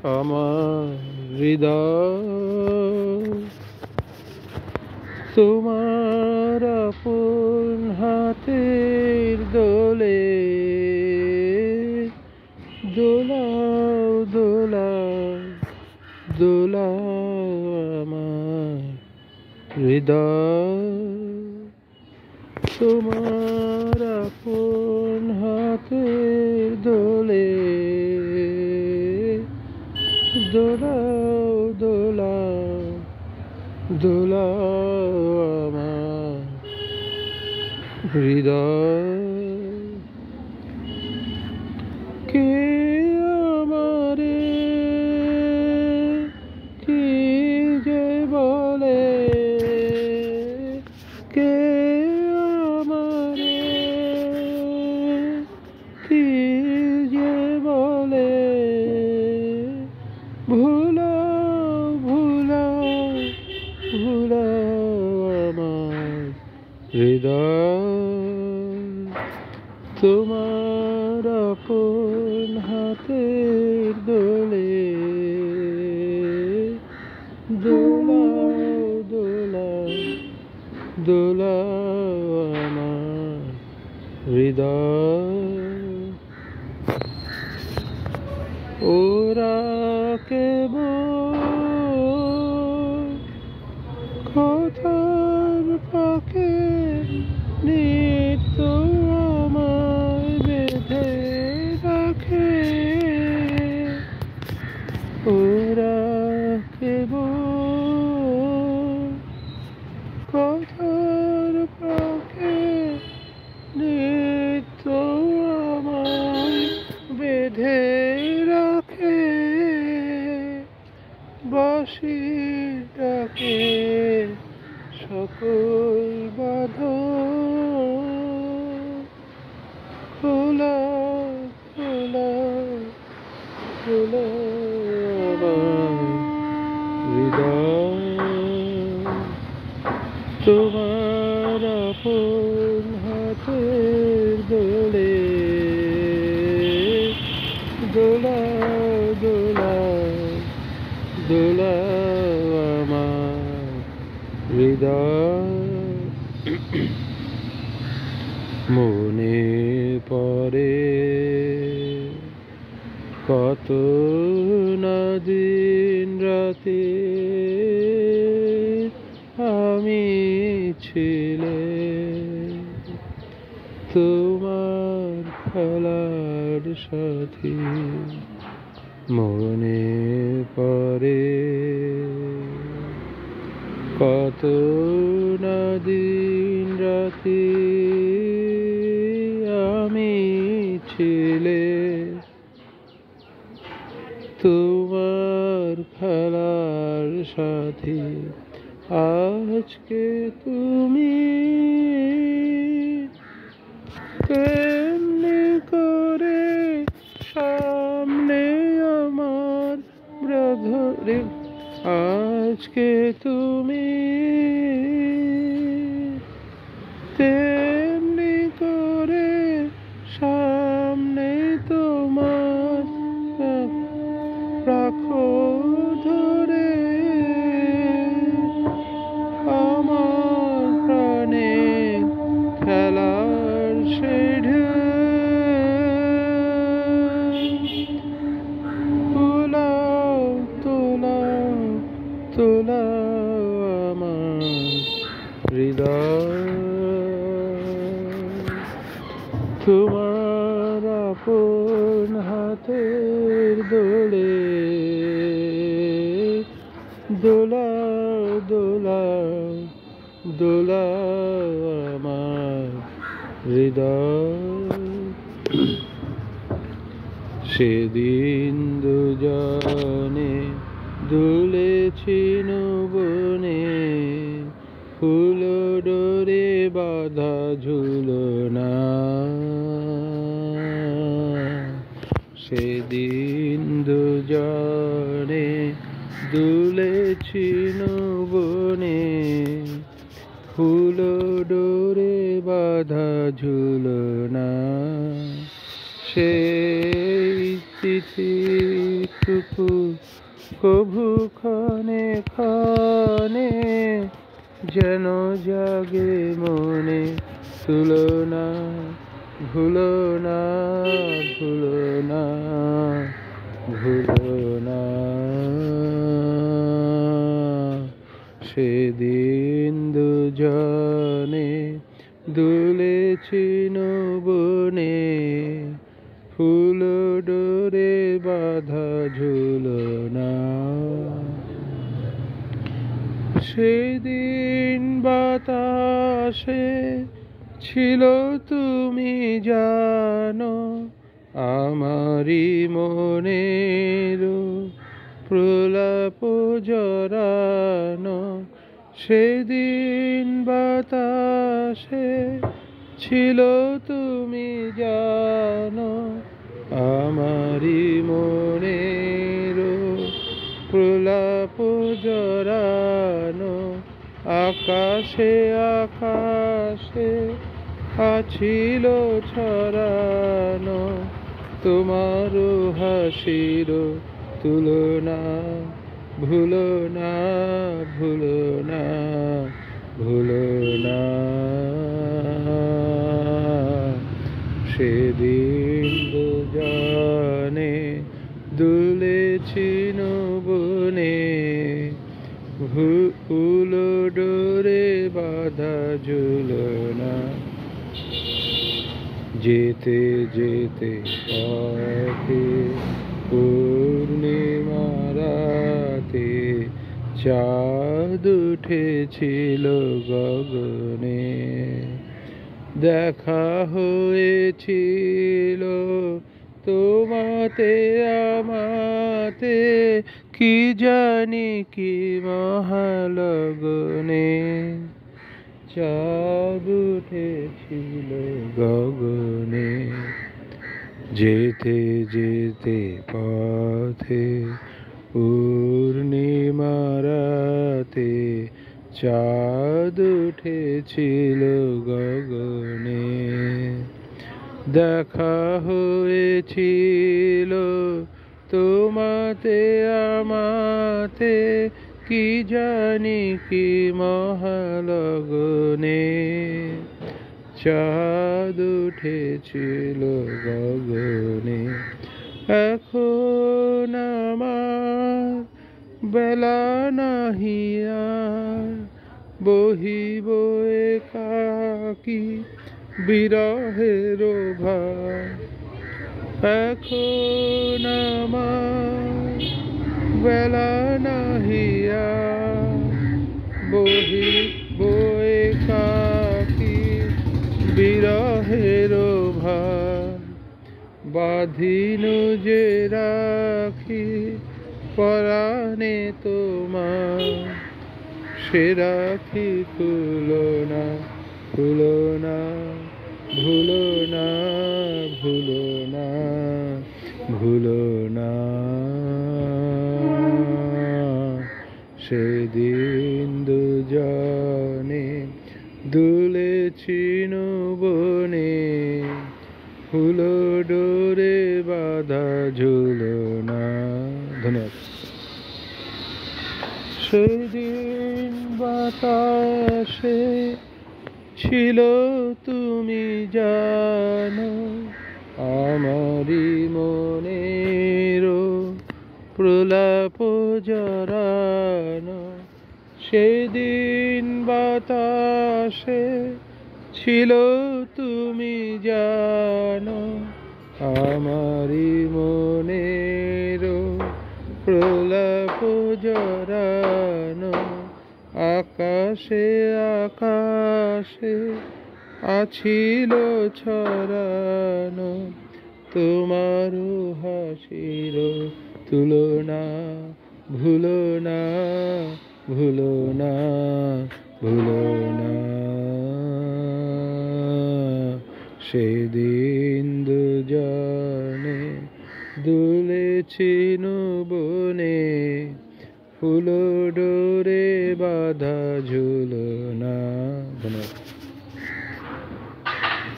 আমার হৃদয় তোমার আপন হাতের দোলে দোলাও দোলাও দোলাও আমার হৃদয় তোমার আপন হাতের দোলে দোলাও দোলাও দোলাও আমার হৃদয় কে আমারে কি যে বলে কে আমারে কি যে বলে ভুলাও ভুলাও ভুলাও আমার হৃদয় তোমার আপন হাতের দোলে দোলাও দোলাও দোলাও আমার হৃদয় ওরা কেবল কথার ফাঁকে নিত্য আমায় বেঁধে রাখে ওরা কেবল কথার ফাঁকে নিত্য আমায় বেঁধে রাখে বাঁশির ডাকে সকল বাধা খোলা খোলা খোলা আমার হৃদয় তোমার আপন হাতের দোলে দোলাও দোলাও দোলাও আমার হৃদয় মনে পড়ে কত না দিন রাতে আমি ছিলে তোমার খেলার সাথী মনে পড়ে কত না দিন রাতে আমি ছিলে তোমার খেলার সাথী আজকে তুমি তেমনি করে সামনে আমার ব্রাধরে আজকে তুমি তেমনি করে সামনে তোমার রাখো ধরে আমার প্রাণে খেলার শেঢে তোলাও তোলাও তোলাও আমার হৃদয় তোমার আপন হাতের দোলে দোলাও দোলাও দোলাও আমার হৃদয় সেদিন দুজনে দুলেছি বনে ফুল ডোরে বাঁধা ঝুলনা সেদিন দুজনে দুলেছি বনে ফুল ডোরে বাঁধা ঝুলনা সেই তিথিটুকু কভু ক্ষণে ক্ষণে যেন জাগে মনে, তুলনা ভুলো না, ভুলো না, ভুলো না। সেদিন দুজনে দুলেছি বনে, ফুল ডোরে বাঁধা ঝুলনা। সেদিন বাতাসে ছিল তুমি জানো, আমারি মনের প্রলাপ জড়ানো। সেদিন বাতাসে ছিল তুমি জানো, আমারি মনের প্রলাপ জড়ানো। আকাশে আকাশে আছিল ছড়ানো, তোমার হাসির তুলনা, ভুলো না, ভুলো না, ভুলো না। সেদিন দুজনে দুলেছি বনে, ফুল ডোরে বাঁধা ঝুলনা। যেতে যেতে পথে পূর্ণিমা রাতে চাঁদ উঠেছিল গগনে। দেখা হয়েছিল তোমাতে আমাতে, কি জানি কি মহালগনে। চাঁদ উঠেছিল গগনে। যেতে যেতে পথে পূর্ণিমা রাতে চাঁদ উঠেছিল গগনে। দেখা হয়েছিল তোমাতে আমাতে, কি জানি কি মহালগনে। চাঁদ উঠেছিল গগনে। এখন আমার বেলা নাহি আর, বহিব একাকী বিরহের ভার। এখন আমার বেলা নাহি আর, বহিব একাকী বিরহের ভার। বাঁধিন যে রাখি পরাণে তোমার, সে রাখি খুলো না, খুলো না, ভুলো না, ভুলো না, ভুলো না। সেদিন দুজনে দুলেছি বনে, ফুল ডোরে বাঁধা ঝুলনা। ধন্যবাদ। সেদিন বাতাসে ছিল তুমি জানো, আমারি মনের প্রলাপ জড়ানো। সেদিন বাতাসে ছিল তুমি জানো, আমারি মনের প্রলাপ জড়ানো। আকাশে আকাশে আছিল ছড়ানো, তোমার হাসির তুলনা, ভুলো না, ভুলো না, ভুলো না। সেদিন দুজনে দুলেছি বনে, ফুল